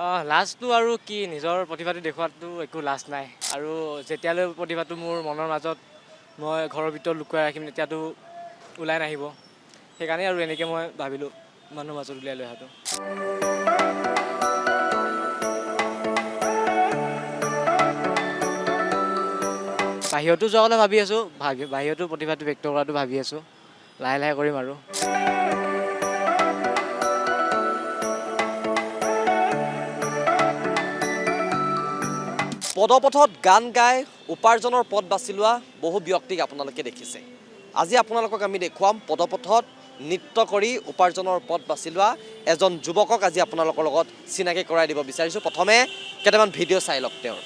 লাজটো আৰু কি নিজৰ প্ৰতিভাটো দেখুৱাটো একো লাজ নাই আৰু যেতিয়ালৈ প্ৰতিভাটো মোৰ মনৰ মাজত মই ঘৰৰ ভিতৰত লুকুৱাই ৰাখিম তেতিয়াতো ওলাই নাহিব সেইকাৰণে আৰু এনেকৈ মই ভাবিলোঁ মানুহৰ মাজত উলিয়াই লৈ অহাটো বাহিৰতো যোৱাৰ কথা ভাবি আছোঁ বাহিৰতো প্ৰতিভাটো ব্যক্ত কৰাটো ভাবি আছোঁ লাহে লাহে কৰিম আৰু পদপথত গান গাই উপাৰ্জনৰ পথ বাছি লোৱা বহু ব্যক্তিক আপোনালোকে দেখিছে আজি আপোনালোকক আমি দেখুৱাম পদপথত নৃত্য কৰি উপাৰ্জনৰ পথ বাছি লোৱা এজন যুৱকক আজি আপোনালোকৰ লগত চিনাকি কৰাই দিব বিচাৰিছোঁ প্ৰথমে কেইটামান ভিডিঅ' চাই লওক তেওঁৰ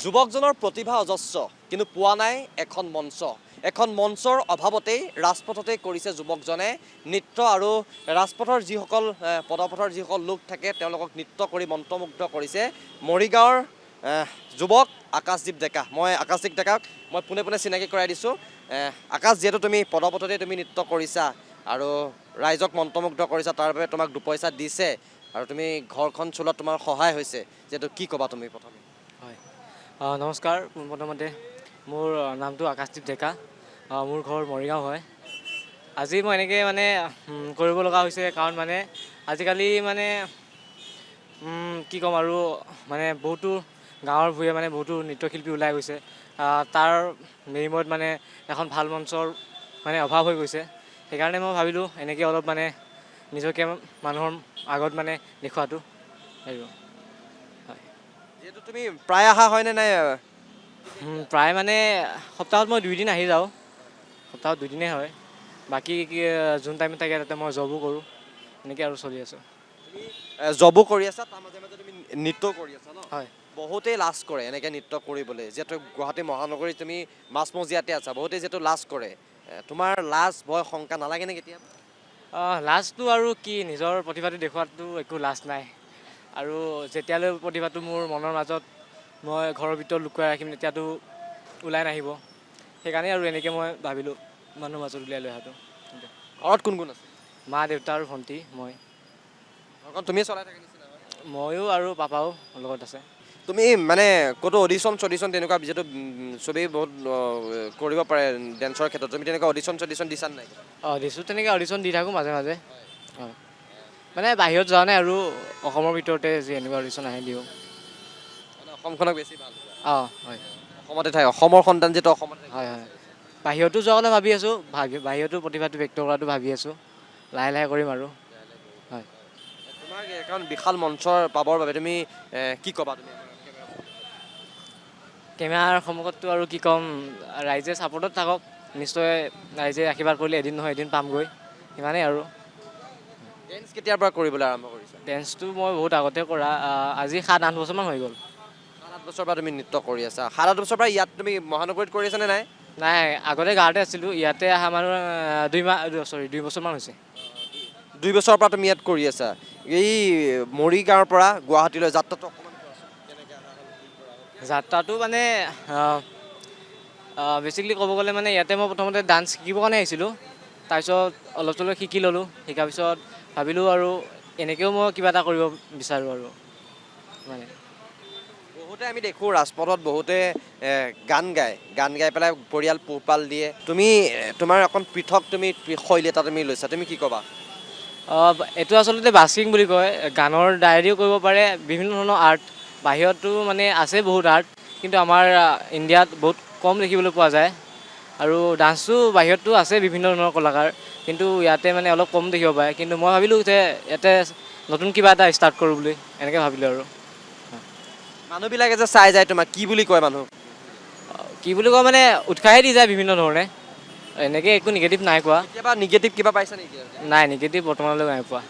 যুৱকজনৰ প্ৰতিভা অজস্ৰ কিন্তু পোৱা নাই এখন মঞ্চৰ অভাৱতেই ৰাজপথতেই কৰিছে যুৱকজনে নৃত্য আৰু ৰাজপথৰ যিসকল পদপথৰ যিসকল লোক থাকে তেওঁলোকক নৃত্য কৰি মন্ত্ৰমুগ্ধ কৰিছে মৰিগাঁৱৰ যুৱক আকাশদ্বীপ ডেকা মই আকাশদ্বীপ ডেকাক মই পোনে পোনে চিনাকি কৰাই দিছোঁ আকাশ যিহেতু তুমি পদপথতে তুমি নৃত্য কৰিছা আৰু ৰাইজক মন্ত্ৰমুগ্ধ কৰিছা তাৰ বাবে তোমাক দুপইচা দিছে আৰু তুমি ঘৰখন চলোৱাত তোমাৰ সহায় হৈছে যিহেতু কি ক'বা তুমি প্ৰথমে হয় নমস্কাৰ পোনপ্ৰথমতে মোৰ নামটো আকাশদ্বীপ ডেকা মোৰ ঘৰ মৰিগাঁও হয় আজি মই এনেকৈ মানে কৰিব লগা হৈছে কাৰণ মানে আজিকালি মানে কি ক'ম আৰু মানে বহুতো গাঁৱৰ ভূঞে মানে বহুতো নৃত্যশিল্পী ওলাই গৈছে তাৰ বিনিময়ত মানে এখন ভাল মঞ্চৰ মানে অভাৱ হৈ গৈছে সেইকাৰণে মই ভাবিলোঁ এনেকৈ অলপ মানে নিজকে মানুহৰ আগত মানে দেখুৱাটো আৰু হয় যিহেতু তুমি প্ৰায় অহা হয়নে নাই প্ৰায় মানে সপ্তাহত মই 2 দিন আহি যাওঁ সপ্তাহত 2 দিনেই হয় বাকী যোন টাইমত থাকে তাতে মই জবো কৰোঁ এনেকৈ আৰু চলি আছোঁ জবো কৰি আছা তাৰ মাজে মাজে তুমি নৃত্যও কৰি আছা ন হয় বহুতেই লাজ কৰে এনেকৈ নৃত্য কৰিবলৈ যিহেতু গুৱাহাটী মহানগৰীত তুমি মাজমজিয়াতে আছা বহুতেই যিহেতু লাজ কৰে তোমাৰ লাজ ভয় শংকা নালাগে নে কেতিয়াবা লাজটো আৰু কি নিজৰ প্ৰতিভাটো দেখুৱাটো একো লাজ নাই আৰু যেতিয়ালৈ প্ৰতিভাটো মোৰ মনৰ মাজত মই ঘৰৰ ভিতৰত লুকুৱাই ৰাখিম তেতিয়াতো ওলাই নাহিব সেইকাৰণে আৰু এনেকৈ মই ভাবিলোঁ মানুহৰ মাজত উলিয়াই লৈ অহাটো ঘৰত কোন কোন আছে মা দেউতা আৰু ভণ্টি মই ঘৰখন তুমিয়ে চলাই থাকা নিচিনা হয় ময়ো আৰু পাপাও লগত আছে তুমি মানে ক'তো অডিশ্যন তেনেকুৱা যিহেতু চবেই বহুত কৰিব পাৰে ডেন্সৰ ক্ষেত্ৰত তুমি তেনেকুৱা অডিশ্যন দিছা নাই দিছোঁ তেনেকৈ অডিশ্যন দি থাকোঁ মাজে মাজে হয় মানে বাহিৰত যোৱা নাই আৰু অসমৰ ভিতৰতে যি এনেকুৱা অডিশ্যন আহে দিওঁ মানে অসমখনক বেছি ভাল হয় অসমতে থাকে অসমৰ সন্তান যিটো অসমতে হয় হয় বাহিৰতো যোৱাৰ কথা ভাবি আছোঁ বাহিৰতো প্ৰতিভাটো ব্যক্ত কৰাটো ভাবি আছোঁ লাহে লাহে কৰিম আৰু হয় তোমাক এখন বিশাল মঞ্চৰ পাবৰ বাবে তুমি কি ক'বা তুমি কেমেৰাৰ সন্মুখততো আৰু কি ক'ম ৰাইজে ছাপোৰ্টত থাকক নিশ্চয় ৰাইজে আশীৰ্বাদ কৰিলে এদিন নহয় এদিন পামগৈ সিমানেই আৰু ডেন্স কেতিয়াৰ পৰা কৰিবলৈ আৰম্ভ কৰিছা ডেন্সটো মই বহুত আগতে কৰা আজি 7-8 বছৰমান হৈ গ'ল 7-8 বছৰৰ পৰা তুমি নৃত্য কৰি আছা 7-8 বছৰৰ পৰা ইয়াত তুমি মহানগৰীত কৰি আছানে নাই নাই আগতে গাঁৱতে আছিলোঁ ইয়াতে অহা মানুহ 2 বছৰমান হৈছে 2 বছৰৰ পৰা তুমি ইয়াত কৰি আছা এই মৰিগাঁৱৰ পৰা গুৱাহাটীলৈ যাত্ৰাটো অকণমান যাত্ৰাটো মানে বেচিকেলি ক'ব গ'লে মানে ইয়াতে মই প্ৰথমতে ডান্স শিকিবৰ কাৰণে আহিছিলোঁ তাৰপিছত অলপ চলপ শিকি ল'লোঁ শিকাৰ পিছত ভাবিলোঁ আৰু এনেকৈও মই কিবা এটা কৰিব বিচাৰোঁ আৰু মানে বহুতে আমি দেখোঁ ৰাজপথত বহুতে গান গাই পেলাই পৰিয়াল পোহপাল দিয়ে তুমি তোমাৰ অকণ পৃথক তুমি শৈলী এটা তুমি লৈছা তুমি কি ক'বা এইটো আচলতে বাস্কিং বুলি কয় গানৰ ডায়েৰীও কৰিব পাৰে বিভিন্ন ধৰণৰ আৰ্ট বাহিৰতো মানে আছে বহুত আৰ্ট কিন্তু আমাৰ ইণ্ডিয়াত বহুত কম দেখিবলৈ পোৱা যায় আৰু ডান্সটো বাহিৰতো আছে বিভিন্ন ধৰণৰ কলাকাৰ কিন্তু ইয়াতে মানে অলপ কম দেখিব পাৰে কিন্তু মই ভাবিলোঁ যে ইয়াতে নতুন কিবা এটা ষ্টাৰ্ট কৰোঁ বুলি এনেকৈ ভাবিলোঁ আৰু মানুহবিলাকে যে চাই যায় তোমাক কি বুলি কয় মানুহ কি বুলি কয় মানে উৎসাহে দি যায় বিভিন্ন ধৰণে এনেকৈ একো নিগেটিভ নাই কোৱা কেতিয়াবা নিগেটিভ কিবা পাইছা নেকি নাই নিগেটিভ বৰ্তমানলৈ নাই পোৱা